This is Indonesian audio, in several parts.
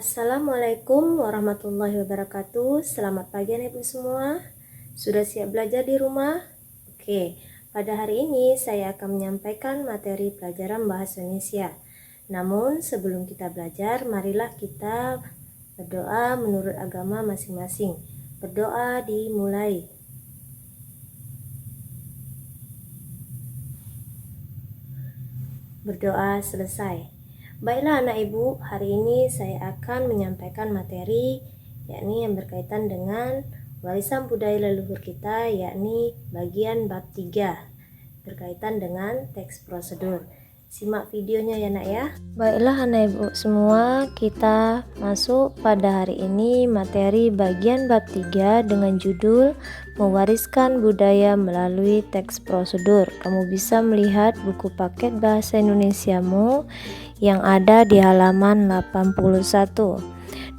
Assalamualaikum warahmatullahi wabarakatuh. Selamat pagi anak ibu semua. Sudah siap belajar di rumah? Oke, pada hari ini saya akan menyampaikan materi pelajaran bahasa Indonesia. Namun sebelum kita belajar, marilah kita berdoa menurut agama masing-masing. Berdoa dimulai. Berdoa selesai. Baiklah anak ibu, hari ini saya akan menyampaikan materi yakni yang berkaitan dengan warisan budaya leluhur kita, yakni bagian bab 3 berkaitan dengan teks prosedur. Simak videonya ya nak ya. Baiklah anak ibu semua, kita masuk pada hari ini materi bagian bab 3 dengan judul mewariskan budaya melalui teks prosedur. Kamu bisa melihat buku paket bahasa Indonesiamu yang ada di halaman 81.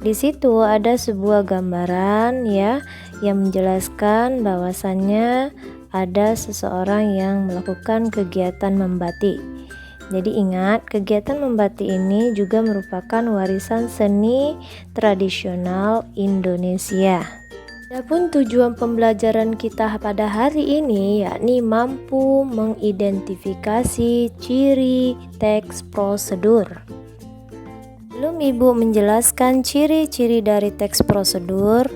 Di situ ada sebuah gambaran ya yang menjelaskan bahwasannya ada seseorang yang melakukan kegiatan membatik. Jadi ingat, kegiatan membatik ini juga merupakan warisan seni tradisional Indonesia. Adapun tujuan pembelajaran kita pada hari ini yakni mampu mengidentifikasi ciri teks prosedur. Sebelum ibu menjelaskan ciri-ciri dari teks prosedur,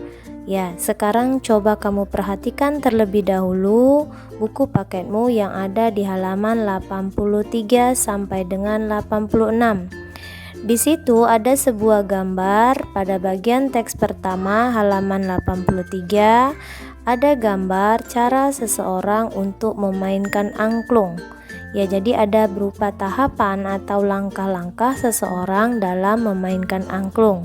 ya sekarang coba kamu perhatikan terlebih dahulu buku paketmu yang ada di halaman 83 sampai dengan 86. Di situ ada sebuah gambar pada bagian teks pertama halaman 83, ada gambar cara seseorang untuk memainkan angklung. Ya, jadi ada berupa tahapan atau langkah-langkah seseorang dalam memainkan angklung.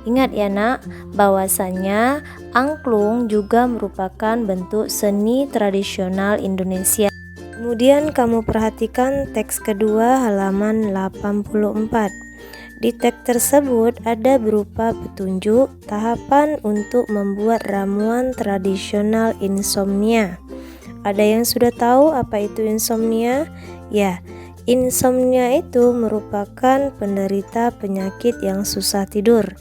Ingat ya nak, bahwasannya angklung juga merupakan bentuk seni tradisional Indonesia. Kemudian kamu perhatikan teks kedua halaman 84. Di teks tersebut ada berupa petunjuk tahapan untuk membuat ramuan tradisional insomnia. Ada yang sudah tahu apa itu insomnia? Ya, insomnia itu merupakan penderita penyakit yang susah tidur.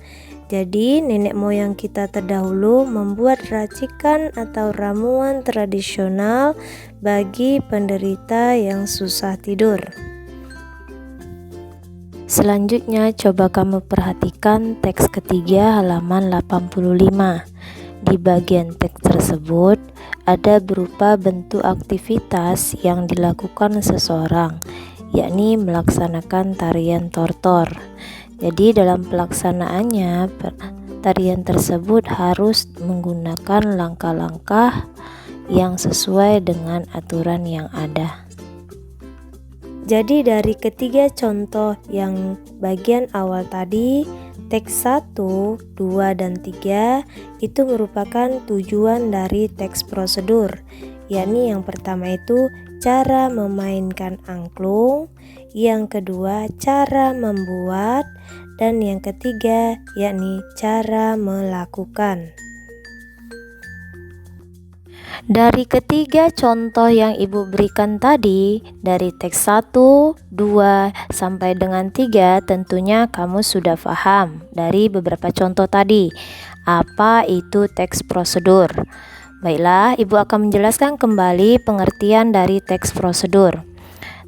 Jadi nenek moyang kita terdahulu membuat racikan atau ramuan tradisional bagi penderita yang susah tidur. Selanjutnya coba kamu perhatikan teks ketiga halaman 85. Di bagian teks tersebut ada berupa bentuk aktivitas yang dilakukan seseorang, yakni melaksanakan tarian tortor. Jadi dalam pelaksanaannya tarian tersebut harus menggunakan langkah-langkah yang sesuai dengan aturan yang ada. Jadi dari ketiga contoh yang bagian awal tadi, teks 1, 2, dan 3 itu merupakan tujuan dari teks prosedur, yakni yang pertama itu cara memainkan angklung, yang kedua cara membuat, dan yang ketiga yakni cara melakukan. Dari ketiga contoh yang ibu berikan tadi, dari teks 1, 2, sampai dengan 3, tentunya kamu sudah paham dari beberapa contoh tadi apa itu teks prosedur. Baiklah, ibu akan menjelaskan kembali pengertian dari teks prosedur.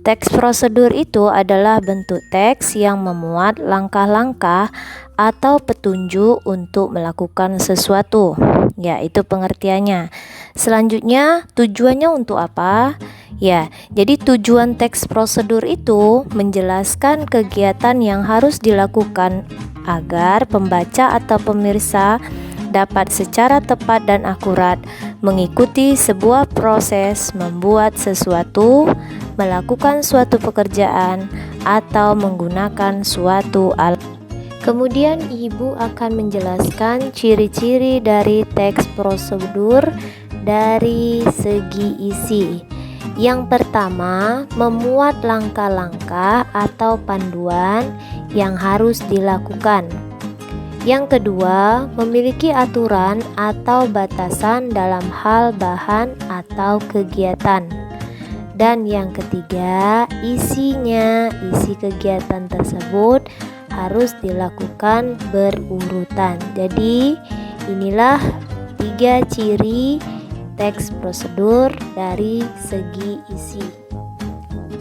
Teks prosedur itu adalah bentuk teks yang memuat langkah-langkah atau petunjuk untuk melakukan sesuatu. Ya, itu pengertiannya. Selanjutnya, tujuannya untuk apa? Ya, jadi tujuan teks prosedur itu menjelaskan kegiatan yang harus dilakukan agar pembaca atau pemirsa dapat secara tepat dan akurat mengikuti sebuah proses membuat sesuatu, melakukan suatu pekerjaan, atau menggunakan suatu alat. Kemudian ibu akan menjelaskan ciri-ciri dari teks prosedur dari segi isi. Yang pertama, memuat langkah-langkah atau panduan yang harus dilakukan. Yang kedua, memiliki aturan atau batasan dalam hal bahan atau kegiatan. Dan yang ketiga, isi kegiatan tersebut harus dilakukan berurutan. Jadi inilah 3 ciri teks prosedur dari segi isi.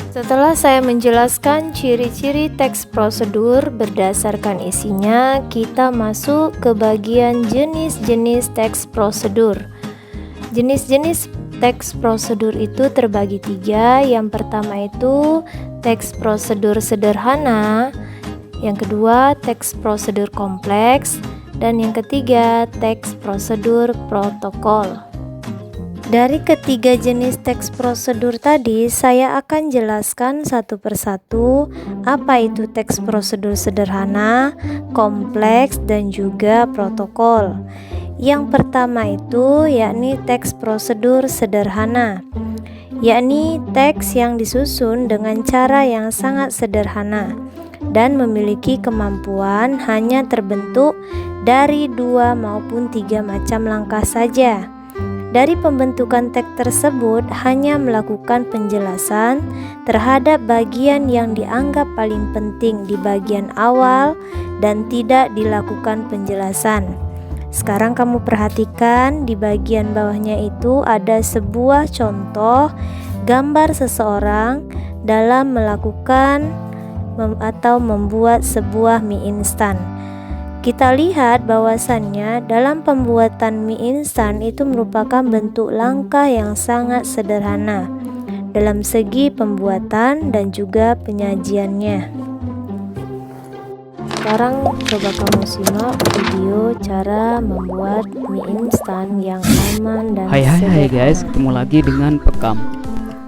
Setelah saya menjelaskan ciri-ciri teks prosedur berdasarkan isinya, kita masuk ke bagian jenis-jenis teks prosedur. Jenis-jenis teks prosedur itu terbagi 3. Yang pertama itu teks prosedur sederhana, yang kedua teks prosedur kompleks, dan yang ketiga teks prosedur protokol. Dari ketiga jenis teks prosedur tadi, saya akan jelaskan satu persatu apa itu teks prosedur sederhana, kompleks, dan juga protokol. Yang pertama itu yakni teks prosedur sederhana, yakni teks yang disusun dengan cara yang sangat sederhana dan memiliki kemampuan hanya terbentuk dari 2 maupun 3 macam langkah saja. Dari pembentukan teks tersebut hanya melakukan penjelasan terhadap bagian yang dianggap paling penting di bagian awal dan tidak dilakukan penjelasan. Sekarang kamu perhatikan di bagian bawahnya itu ada sebuah contoh gambar seseorang dalam melakukan atau membuat sebuah mie instan. Kita lihat bahwasannya dalam pembuatan mie instan itu merupakan bentuk langkah yang sangat sederhana dalam segi pembuatan dan juga penyajiannya. Sekarang coba kamu simak video cara membuat mie instan yang aman dan sederhana. Hai guys, ketemu lagi dengan Pekam.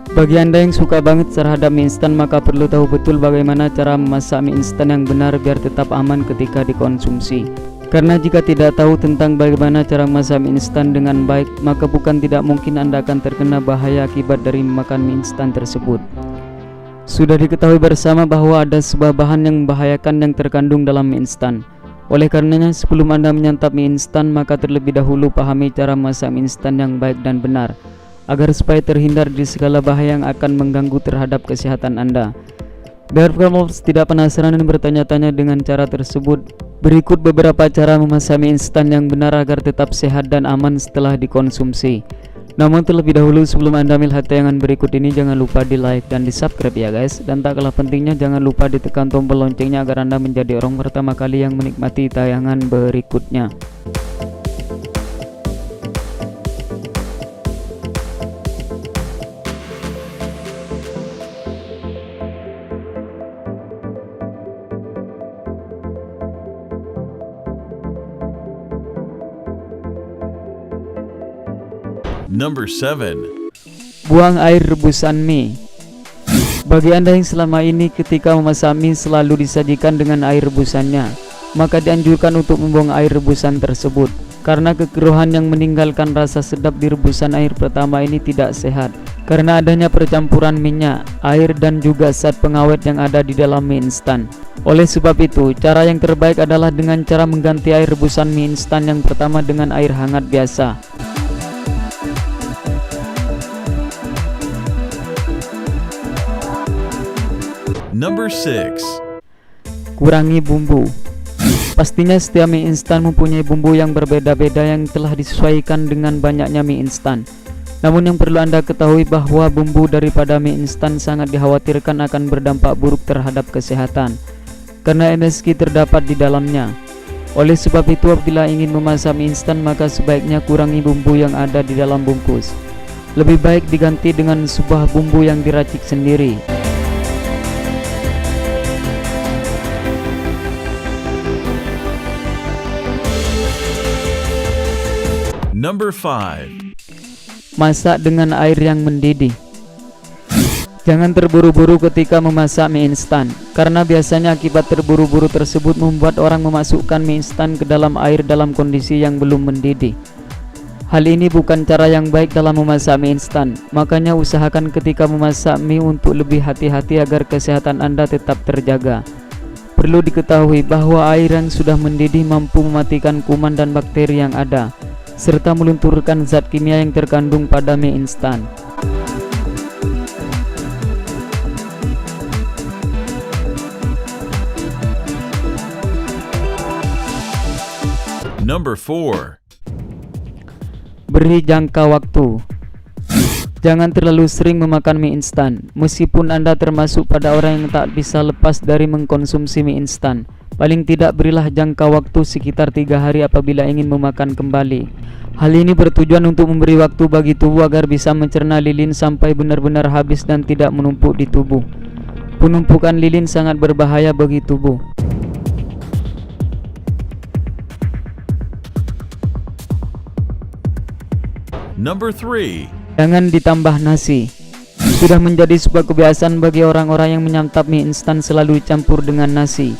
Bagi Anda yang suka banget terhadap mie instan, maka perlu tahu betul bagaimana cara memasak mie instan yang benar biar tetap aman ketika dikonsumsi. Karena jika tidak tahu tentang bagaimana cara memasak mie instan dengan baik, maka bukan tidak mungkin Anda akan terkena bahaya akibat dari memakan mie instan tersebut. Sudah diketahui bersama bahwa ada sebuah bahan yang membahayakan yang terkandung dalam mie instan. Oleh karenanya, sebelum Anda menyantap mie instan, maka terlebih dahulu pahami cara memasak mie instan yang baik dan benar, agar supaya terhindar dari segala bahaya yang akan mengganggu terhadap kesehatan Anda. Biar kamu tidak penasaran dan bertanya-tanya dengan cara tersebut, berikut beberapa cara memasak mie instan yang benar agar tetap sehat dan aman setelah dikonsumsi. Namun terlebih dahulu sebelum Anda melihat tayangan berikut ini, jangan lupa di like dan di subscribe ya guys. Dan tak kalah pentingnya, jangan lupa ditekan tombol loncengnya agar Anda menjadi orang pertama kali yang menikmati tayangan berikutnya. Number 7. Buang air rebusan mie. Bagi Anda yang selama ini ketika memasak mie selalu disajikan dengan air rebusannya, maka dianjurkan untuk membuang air rebusan tersebut, karena kekeruhan yang meninggalkan rasa sedap di rebusan air pertama ini tidak sehat, karena adanya percampuran minyak, air, dan juga zat pengawet yang ada di dalam mie instan. Oleh sebab itu, cara yang terbaik adalah dengan cara mengganti air rebusan mie instan yang pertama dengan air hangat biasa. Number 6. Kurangi bumbu. Pastinya setiap mie instan mempunyai bumbu yang berbeda-beda yang telah disesuaikan dengan banyaknya mie instan. Namun yang perlu Anda ketahui bahwa bumbu daripada mie instan sangat dikhawatirkan akan berdampak buruk terhadap kesehatan, karena MSG terdapat di dalamnya. Oleh sebab itu, apabila ingin memasak mie instan, maka sebaiknya kurangi bumbu yang ada di dalam bungkus. Lebih baik diganti dengan sebuah bumbu yang diracik sendiri. Number 5. Masak dengan air yang mendidih. Jangan terburu-buru ketika memasak mie instan, karena biasanya akibat terburu-buru tersebut membuat orang memasukkan mie instan ke dalam air dalam kondisi yang belum mendidih. Hal ini bukan cara yang baik dalam memasak mie instan, makanya usahakan ketika memasak mie untuk lebih hati-hati agar kesehatan Anda tetap terjaga. Perlu diketahui bahwa air yang sudah mendidih mampu mematikan kuman dan bakteri yang ada, serta melunturkan zat kimia yang terkandung pada mie instan. Number 4. Beri jangka waktu. Jangan terlalu sering memakan mie instan. Meskipun Anda termasuk pada orang yang tak bisa lepas dari mengkonsumsi mie instan, paling tidak berilah jangka waktu sekitar 3 hari apabila ingin memakan kembali. Hal ini bertujuan untuk memberi waktu bagi tubuh agar bisa mencerna lilin sampai benar-benar habis dan tidak menumpuk di tubuh. Penumpukan lilin sangat berbahaya bagi tubuh. Number 3. Jangan ditambah nasi. Sudah menjadi sebuah kebiasaan bagi orang-orang yang menyantap mie instan selalu dicampur dengan nasi.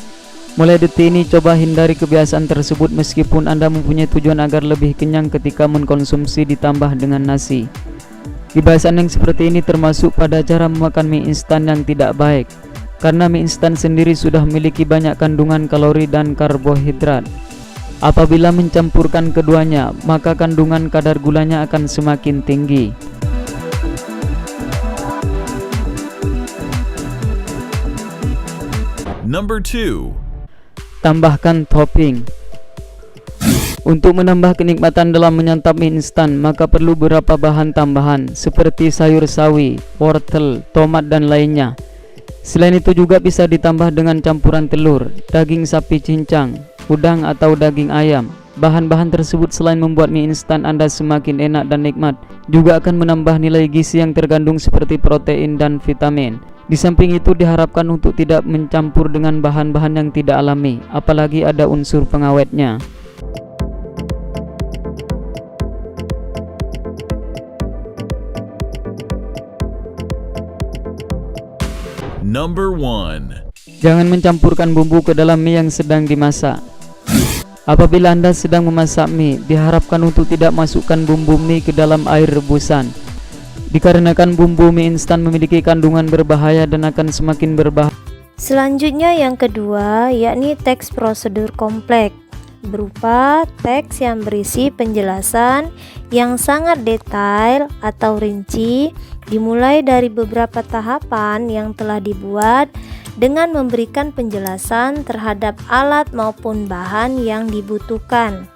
Mulai detik ini coba hindari kebiasaan tersebut meskipun Anda mempunyai tujuan agar lebih kenyang ketika mengkonsumsi ditambah dengan nasi. Kebiasaan yang seperti ini termasuk pada cara memakan mie instan yang tidak baik, karena mie instan sendiri sudah memiliki banyak kandungan kalori dan karbohidrat. Apabila mencampurkan keduanya, maka kandungan kadar gulanya akan semakin tinggi. Number 2. Tambahkan topping. Untuk menambah kenikmatan dalam menyantap mie instan, maka perlu beberapa bahan tambahan seperti sayur sawi, wortel, tomat dan lainnya. Selain itu juga bisa ditambah dengan campuran telur, daging sapi cincang, udang atau daging ayam. Bahan-bahan tersebut selain membuat mie instan Anda semakin enak dan nikmat, juga akan menambah nilai gizi yang terkandung seperti protein dan vitamin. Di samping itu diharapkan untuk tidak mencampur dengan bahan-bahan yang tidak alami, apalagi ada unsur pengawetnya. Number 1. Jangan mencampurkan bumbu ke dalam mie yang sedang dimasak. Apabila Anda sedang memasak mie, diharapkan untuk tidak masukkan bumbu mie ke dalam air rebusan, dikarenakan bumbu mie instan memiliki kandungan berbahaya dan akan semakin berbahaya. Selanjutnya yang kedua, yakni teks prosedur kompleks, berupa teks yang berisi penjelasan yang sangat detail atau rinci, dimulai dari beberapa tahapan yang telah dibuat dengan memberikan penjelasan terhadap alat maupun bahan yang dibutuhkan.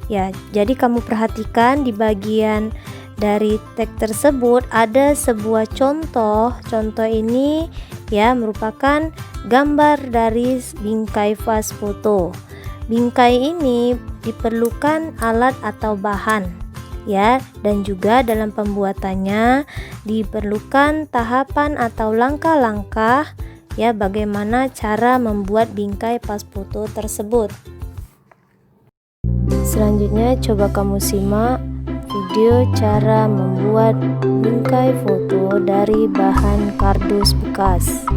Ya, jadi kamu perhatikan di bagian dari teks tersebut ada sebuah contoh. Contoh ini ya merupakan gambar dari bingkai vas foto. Bingkai ini diperlukan alat atau bahan ya, dan juga dalam pembuatannya diperlukan tahapan atau langkah-langkah ya bagaimana cara membuat bingkai vas foto tersebut. Selanjutnya coba kamu simak video cara membuat bingkai foto dari bahan kardus bekas.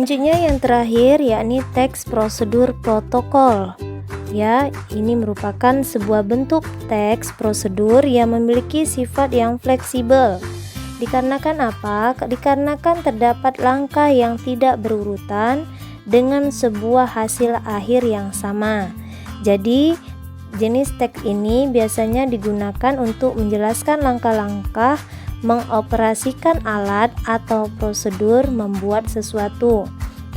Selanjutnya yang terakhir yakni teks prosedur protokol. Ya, ini merupakan sebuah bentuk teks prosedur yang memiliki sifat yang fleksibel. Dikarenakan apa? Dikarenakan terdapat langkah yang tidak berurutan dengan sebuah hasil akhir yang sama. Jadi, jenis teks ini biasanya digunakan untuk menjelaskan langkah-langkah mengoperasikan alat atau prosedur membuat sesuatu.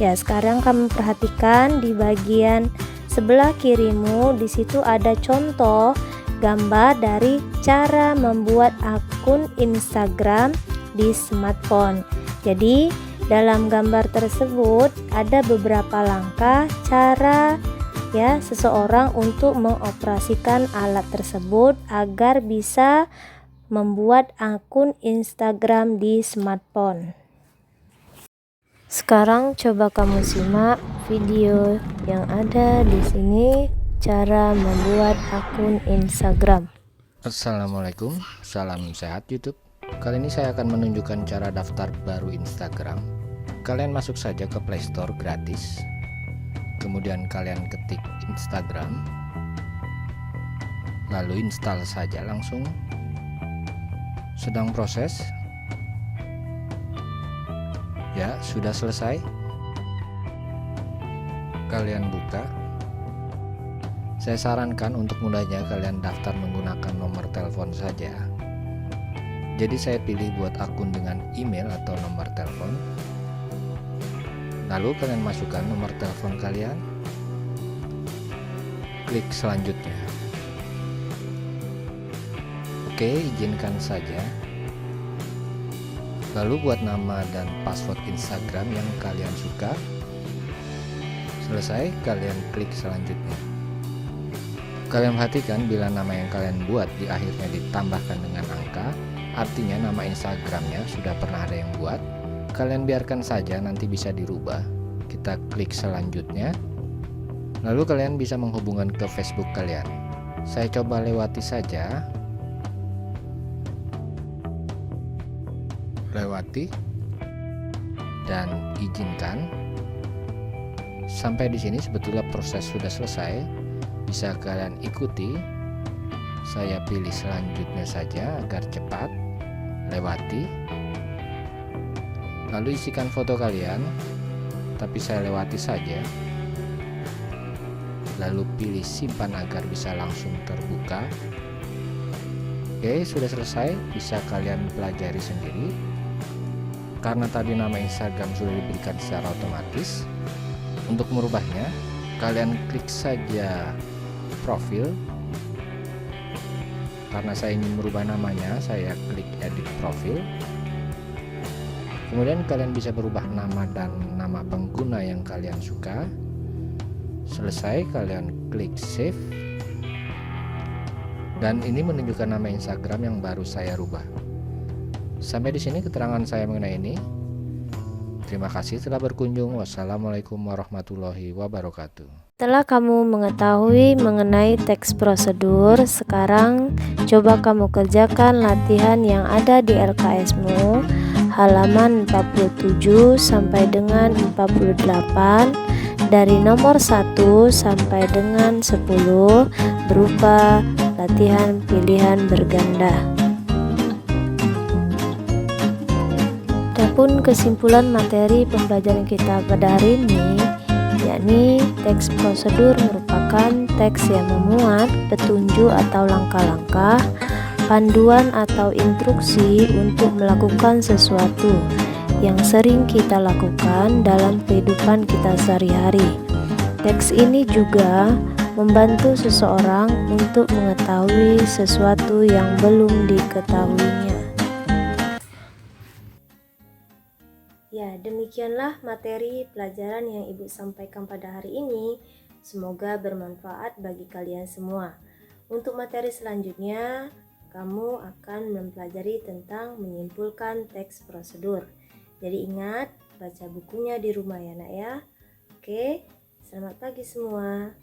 Ya, sekarang kamu perhatikan di bagian sebelah kirimu, di situ ada contoh gambar dari cara membuat akun Instagram di smartphone. Jadi, dalam gambar tersebut ada beberapa langkah cara seseorang untuk mengoperasikan alat tersebut agar bisa membuat akun Instagram di smartphone. Sekarang coba kamu simak video yang ada di sini, cara membuat akun Instagram. Assalamualaikum, salam sehat YouTube. Kali ini saya akan menunjukkan cara daftar baru Instagram. Kalian masuk saja ke Play Store gratis. Kemudian kalian ketik Instagram. Lalu install saja langsung. Sedang proses. Ya, sudah selesai. Kalian buka. Saya sarankan untuk mudahnya kalian daftar menggunakan nomor telepon saja. Jadi saya pilih buat akun dengan email atau nomor telepon. Lalu kalian masukkan nomor telepon kalian. Klik selanjutnya. Oke, izinkan saja. Lalu buat nama dan password Instagram yang kalian suka. Selesai, kalian klik selanjutnya. Kalian perhatikan bila nama yang kalian buat di akhirnya ditambahkan dengan angka, artinya nama Instagramnya sudah pernah ada yang buat. Kalian biarkan saja, nanti bisa dirubah. Kita klik selanjutnya. Lalu kalian bisa menghubungkan ke Facebook kalian. Saya coba lewati saja. Lewati dan izinkan. Sampai di sini sebetulnya proses sudah selesai. Bisa kalian ikuti. Saya pilih selanjutnya saja agar cepat. Lewati. Lalu isikan foto kalian, tapi saya lewati saja. Lalu pilih simpan agar bisa langsung terbuka. Oke, sudah selesai. Bisa kalian pelajari sendiri. Karena tadi nama Instagram sudah diberikan secara otomatis. Untuk merubahnya, kalian klik saja profil. Karena saya ingin merubah namanya, saya klik edit profil. Kemudian kalian bisa berubah nama dan nama pengguna yang kalian suka. Selesai, kalian klik save. Dan ini menunjukkan nama Instagram yang baru saya rubah. Sampai di sini keterangan saya mengenai ini. Terima kasih telah berkunjung. Wassalamualaikum warahmatullahi wabarakatuh. Setelah kamu mengetahui mengenai teks prosedur, sekarang coba kamu kerjakan latihan yang ada di LKS-mu, halaman 47 sampai dengan 48, dari nomor 1 sampai dengan 10, berupa latihan pilihan berganda. Adapun kesimpulan materi pembelajaran kita pada hari ini, yakni teks prosedur merupakan teks yang memuat petunjuk atau langkah-langkah, panduan atau instruksi untuk melakukan sesuatu yang sering kita lakukan dalam kehidupan kita sehari-hari. Teks ini juga membantu seseorang untuk mengetahui sesuatu yang belum diketahuinya. Ya, demikianlah materi pelajaran yang Ibu sampaikan pada hari ini. Semoga bermanfaat bagi kalian semua. Untuk materi selanjutnya, kamu akan mempelajari tentang menyimpulkan teks prosedur. Jadi ingat, baca bukunya di rumah ya nak ya. Oke, selamat pagi semua.